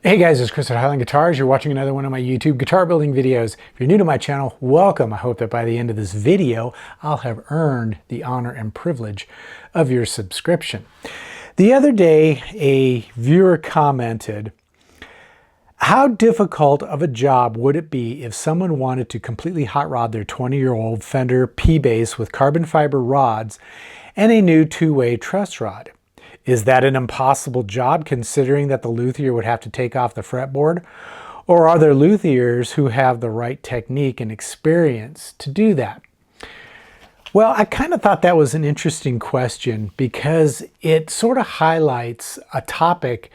Hey guys, it's Chris at Highland Guitars. You're watching another one of my YouTube guitar building videos. If you're new to my channel, welcome. I hope that by the end of this video, I'll have earned the honor and privilege of your subscription. The other day, a viewer commented, how difficult of a job would it be if someone wanted to completely hot rod their 20-year-old Fender P-Bass with carbon fiber rods and a new two-way truss rod? Is that an impossible job considering that the luthier would have to take off the fretboard? Or are there luthiers who have the right technique and experience to do that? Well, I kind of thought that was an interesting question because it sort of highlights a topic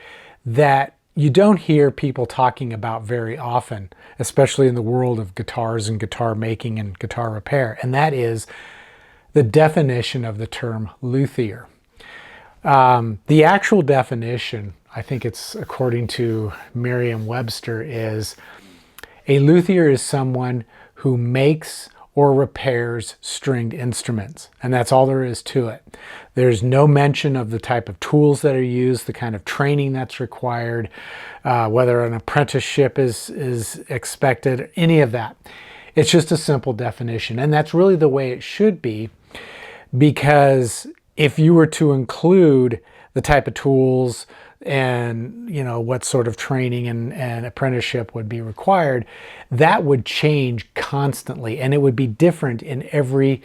that you don't hear people talking about very often, especially in the world of guitars and guitar making and guitar repair, and that is the definition of the term luthier. The actual definition, I think it's according to Merriam-Webster, is a luthier is someone who makes or repairs stringed instruments. And that's all there is to it. There's no mention of the type of tools that are used, the kind of training that's required, whether an apprenticeship is expected, any of that. It's just a simple definition. And that's really the way it should be, because if you were to include the type of tools and what sort of training and apprenticeship would be required, that would change constantly, and it would be different in every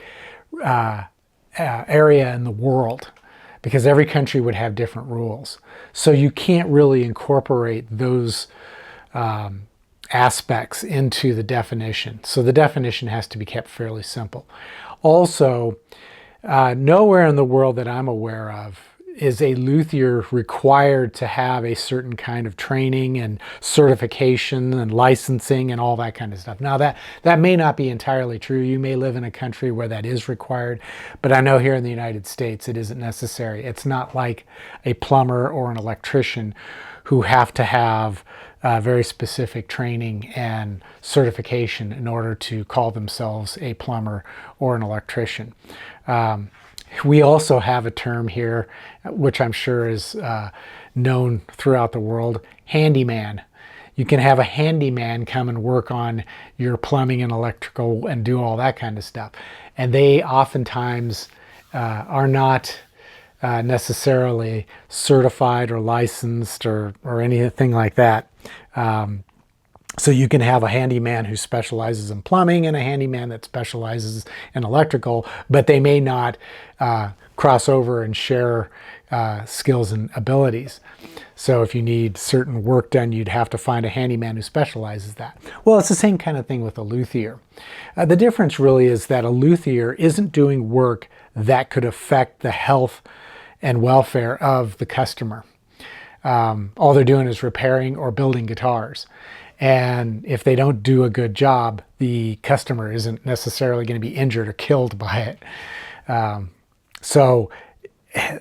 area in the world, because every country would have different rules. So you can't really incorporate those aspects into the definition. So the definition has to be kept fairly simple. Also, nowhere in the world that I'm aware of is a luthier required to have a certain kind of training and certification and licensing and all that kind of stuff. Now that may not be entirely true. You may live in a country where that is required, but I know here in the United States it isn't necessary. It's not like a plumber or an electrician who have to have very specific training and certification in order to call themselves a plumber or an electrician. We also have a term here, which I'm sure is known throughout the world, handyman. You can have a handyman come and work on your plumbing and electrical and do all that kind of stuff. And they oftentimes are not necessarily certified or licensed or anything like that. So you can have a handyman who specializes in plumbing and a handyman that specializes in electrical, but they may not cross over and share skills and abilities. So if you need certain work done, you'd have to find a handyman who specializes that. Well, it's the same kind of thing with a luthier. The difference really is that a luthier isn't doing work that could affect the health and welfare of the customer. All they're doing is repairing or building guitars. And if they don't do a good job, the customer isn't necessarily going to be injured or killed by it. So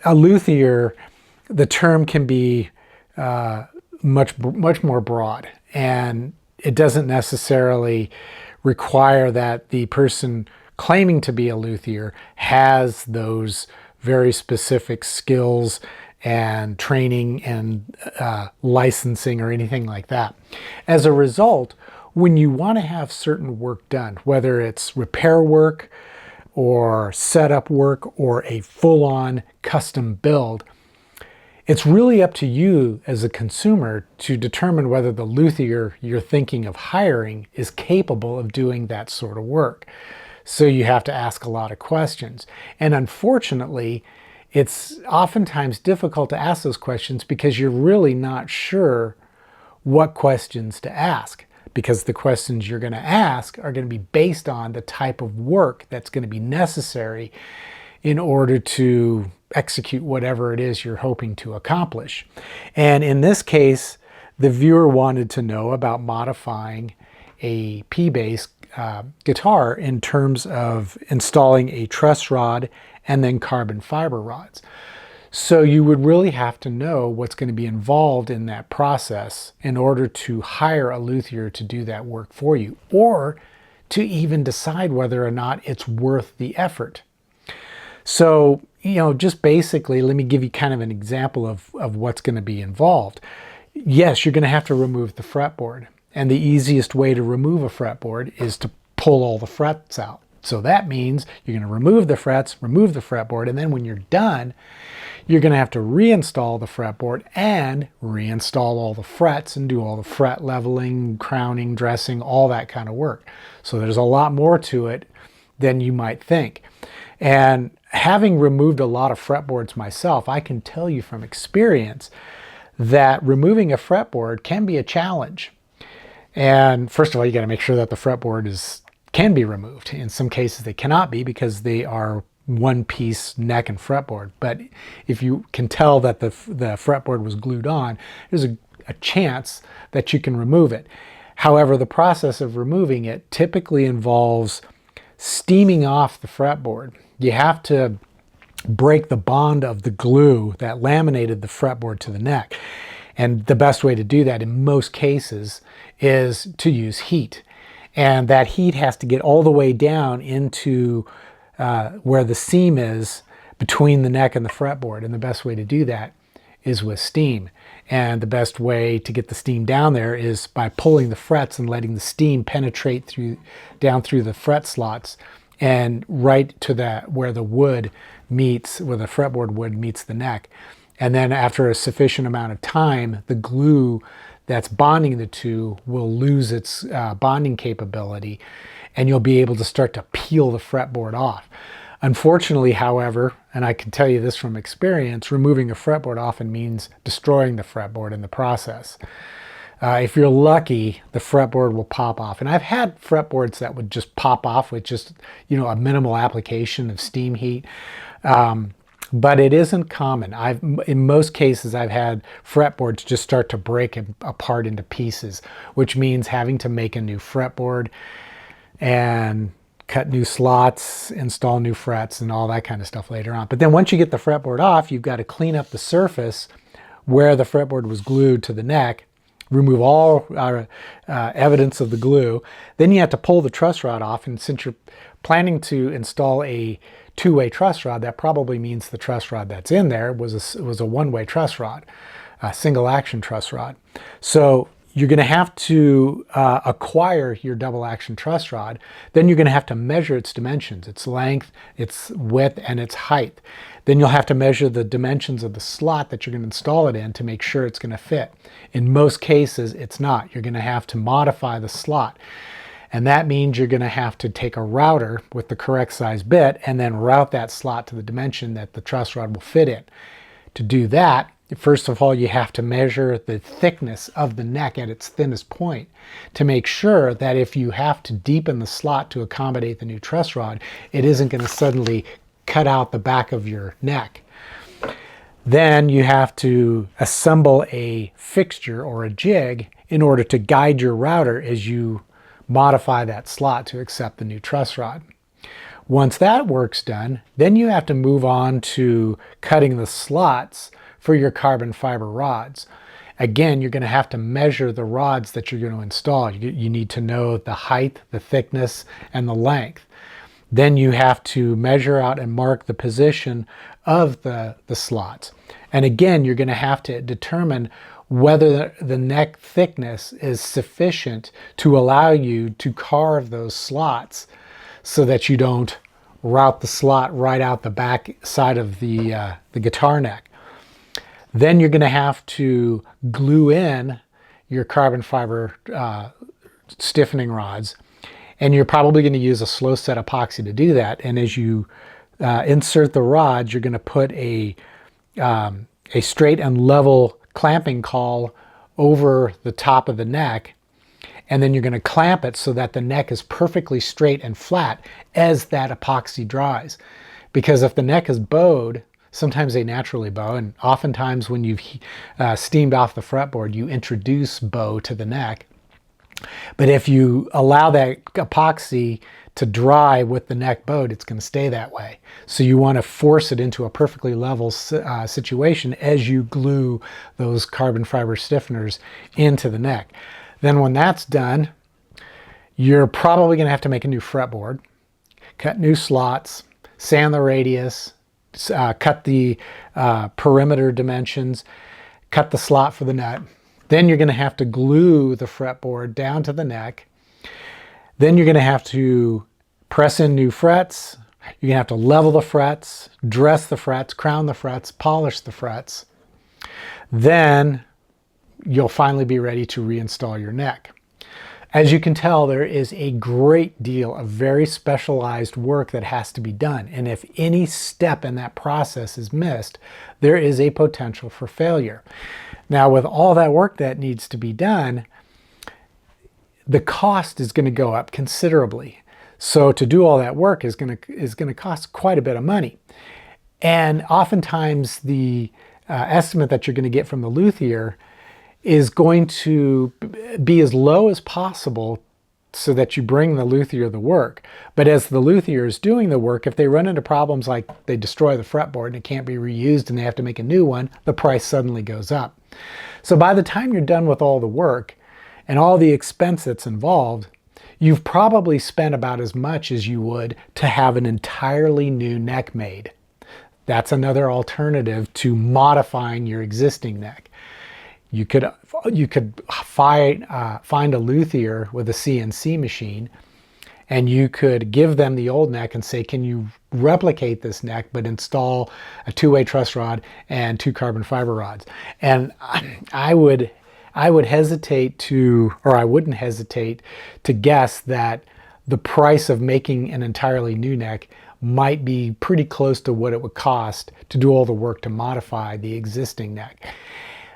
a luthier, the term can be much more broad, and it doesn't necessarily require that the person claiming to be a luthier has those very specific skills and training and licensing or anything like that. As a result, when you want to have certain work done, whether it's repair work or setup work or a full-on custom build, it's really up to you as a consumer to determine whether the luthier you're thinking of hiring is capable of doing that sort of work. So you have to ask a lot of questions. And unfortunately, it's oftentimes difficult to ask those questions because you're really not sure what questions to ask, because the questions you're going to ask are going to be based on the type of work that's going to be necessary in order to execute whatever it is you're hoping to accomplish. And in this case, the viewer wanted to know about modifying a P-Bass guitar in terms of installing a truss rod and then carbon fiber rods. So you would really have to know what's going to be involved in that process in order to hire a luthier to do that work for you, or to even decide whether or not it's worth the effort. So, just basically, let me give you kind of an example of what's going to be involved. Yes, you're going to have to remove the fretboard. And the easiest way to remove a fretboard is to pull all the frets out. So that means you're going to remove the frets, remove the fretboard, and then when you're done, you're going to have to reinstall the fretboard and reinstall all the frets and do all the fret leveling, crowning, dressing, all that kind of work. So there's a lot more to it than you might think. And having removed a lot of fretboards myself, I can tell you from experience that removing a fretboard can be a challenge. And first of all, you got to make sure that the fretboard can be removed. In some cases they cannot be because they are one piece neck and fretboard. But if you can tell that the fretboard was glued on, there's a chance that you can remove it. However, the process of removing it typically involves steaming off the fretboard. You have to break the bond of the glue that laminated the fretboard to the neck. And the best way to do that in most cases is to use heat. And that heat has to get all the way down into where the seam is between the neck and the fretboard. And the best way to do that is with steam. And the best way to get the steam down there is by pulling the frets and letting the steam penetrate down through the fret slots and right to where the wood meets, where the fretboard wood meets the neck. And then after a sufficient amount of time, the glue that's bonding the two will lose its bonding capability, and you'll be able to start to peel the fretboard off. Unfortunately, however, and I can tell you this from experience, removing a fretboard often means destroying the fretboard in the process. If you're lucky, the fretboard will pop off. And I've had fretboards that would just pop off with just, a minimal application of steam heat. But it isn't common. In most cases, I've had fretboards just start to break apart into pieces, which means having to make a new fretboard and cut new slots, install new frets, and all that kind of stuff later on. But then once you get the fretboard off, you've got to clean up the surface where the fretboard was glued to the neck, remove all evidence of the glue. Then you have to pull the truss rod off, and since you're planning to install a two-way truss rod, that probably means the truss rod that's in there was a one-way truss rod, a single action truss rod. So you're going to have to acquire your double action truss rod. Then you're going to have to measure its dimensions, its length, its width, and its height. Then you'll have to measure the dimensions of the slot that you're going to install it in to make sure it's going to fit. In most cases, it's not. You're going to have to modify the slot. And that means you're going to have to take a router with the correct size bit and then route that slot to the dimension that the truss rod will fit in. To do that, first of all, you have to measure the thickness of the neck at its thinnest point to make sure that if you have to deepen the slot to accommodate the new truss rod, it isn't going to suddenly cut out the back of your neck. Then you have to assemble a fixture or a jig in order to guide your router as you modify that slot to accept the new truss rod. Once that work's done, then you have to move on to cutting the slots for your carbon fiber rods. Again, you're going to have to measure the rods that you're going to install. You need to know the height, the thickness, and the length. Then you have to measure out and mark the position of the slots. And again, you're going to have to determine whether the neck thickness is sufficient to allow you to carve those slots so that you don't route the slot right out the back side of the guitar neck. Then you're going to have to glue in your carbon fiber stiffening rods, and you're probably going to use a slow set epoxy to do that. And as you insert the rods, you're going to put a straight and level clamping caul over the top of the neck, and then you're going to clamp it so that the neck is perfectly straight and flat as that epoxy dries. Because if the neck is bowed, sometimes they naturally bow, and oftentimes when you've steamed off the fretboard, you introduce bow to the neck. But if you allow that epoxy to dry with the neck bowed, it's going to stay that way. So you want to force it into a perfectly level situation as you glue those carbon fiber stiffeners into the neck. Then when that's done, you're probably going to have to make a new fretboard, cut new slots, sand the radius, cut the perimeter dimensions, cut the slot for the nut, Then you're going to have to glue the fretboard down to the neck. Then you're going to have to press in new frets. You're going to have to level the frets, dress the frets, crown the frets, polish the frets. Then you'll finally be ready to reinstall your neck. As you can tell, there is a great deal of very specialized work that has to be done. And if any step in that process is missed, there is a potential for failure. Now, with all that work that needs to be done, the cost is going to go up considerably. So to do all that work is going to cost quite a bit of money. And oftentimes the estimate that you're going to get from the luthier is going to be as low as possible so that you bring the luthier the work. But as the luthier is doing the work, if they run into problems like they destroy the fretboard and it can't be reused and they have to make a new one, the price suddenly goes up. So by the time you're done with all the work and all the expense that's involved, you've probably spent about as much as you would to have an entirely new neck made. That's another alternative to modifying your existing neck. You could find a luthier with a CNC machine, and you could give them the old neck and say, can you replicate this neck but install a two-way truss rod and 2 carbon fiber rods? And I would hesitate to, or I wouldn't hesitate to guess that the price of making an entirely new neck might be pretty close to what it would cost to do all the work to modify the existing neck.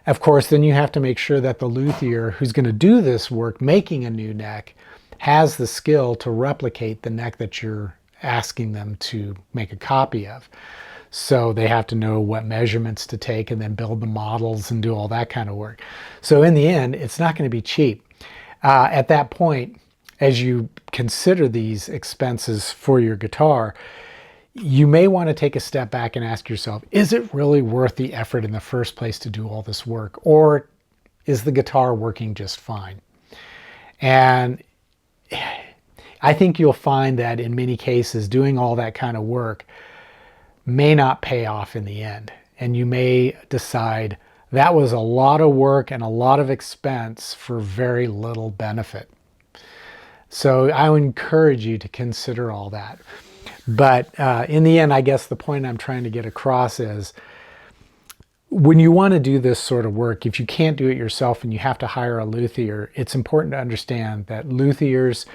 Of course, then you have to make sure that the luthier who's going to do this work making a new neck has the skill to replicate the neck that you're asking them to make a copy of. So they have to know what measurements to take and then build the models and do all that kind of work. So in the end, it's not going to be cheap. At that point, as you consider these expenses for your guitar, you may want to take a step back and ask yourself, is it really worth the effort in the first place to do all this work? Or is the guitar working just fine? And I think you'll find that in many cases, doing all that kind of work may not pay off in the end. And you may decide that was a lot of work and a lot of expense for very little benefit. So I would encourage you to consider all that. But in the end, I guess the point I'm trying to get across is when you want to do this sort of work, if you can't do it yourself and you have to hire a luthier, it's important to understand that luthiers,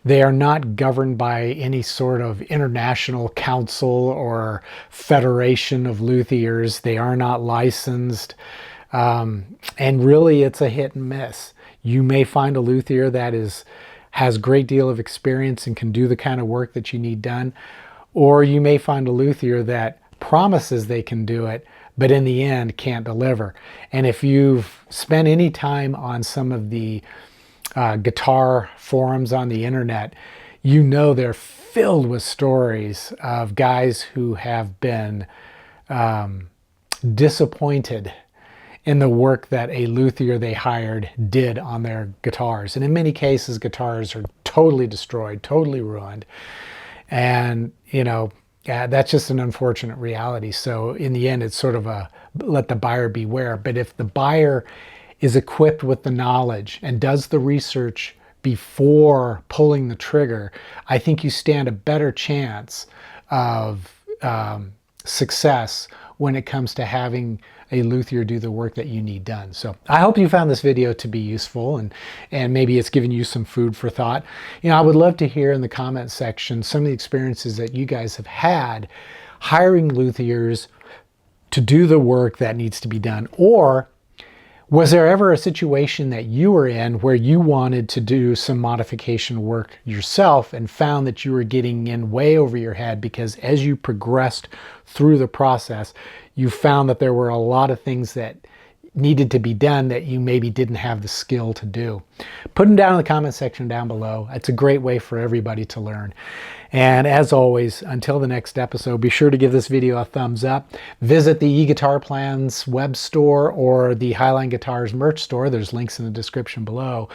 they are not governed by any sort of international council or federation of luthiers. They are not licensed. And really, it's a hit and miss. You may find a luthier that has a great deal of experience and can do the kind of work that you need done. Or you may find a luthier that promises they can do it, but in the end can't deliver. And if you've spent any time on some of the guitar forums on the internet, you know they're filled with stories of guys who have been disappointed in the work that a luthier they hired did on their guitars. And in many cases, guitars are totally destroyed, totally ruined. And, you know, that's just an unfortunate reality. So in the end, it's sort of a let the buyer beware. But if the buyer is equipped with the knowledge and does the research before pulling the trigger, I think you stand a better chance of success when it comes to having a luthier do the work that you need done. So I hope you found this video to be useful and maybe it's given you some food for thought. You know, I would love to hear in the comment section some of the experiences that you guys have had hiring luthiers to do the work that needs to be done. Or was there ever a situation that you were in where you wanted to do some modification work yourself and found that you were getting in way over your head because as you progressed through the process, you found that there were a lot of things that needed to be done that you maybe didn't have the skill to do? Put them down in the comment section down below. It's a great way for everybody to learn. And as always, until the next episode, be sure to give this video a thumbs up. Visit the eGuitar Plans web store or the Highline Guitars merch store. There's links in the description below.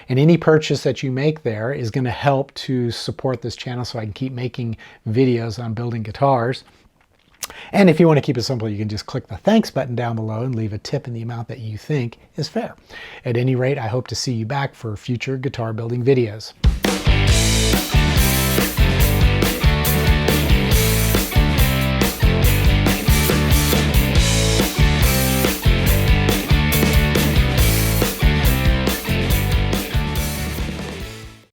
And any purchase that you make there is going to help to support this channel so I can keep making videos on building guitars. And if you want to keep it simple, you can just click the thanks button down below and leave a tip in the amount that you think is fair. At any rate, I hope to see you back for future guitar building videos.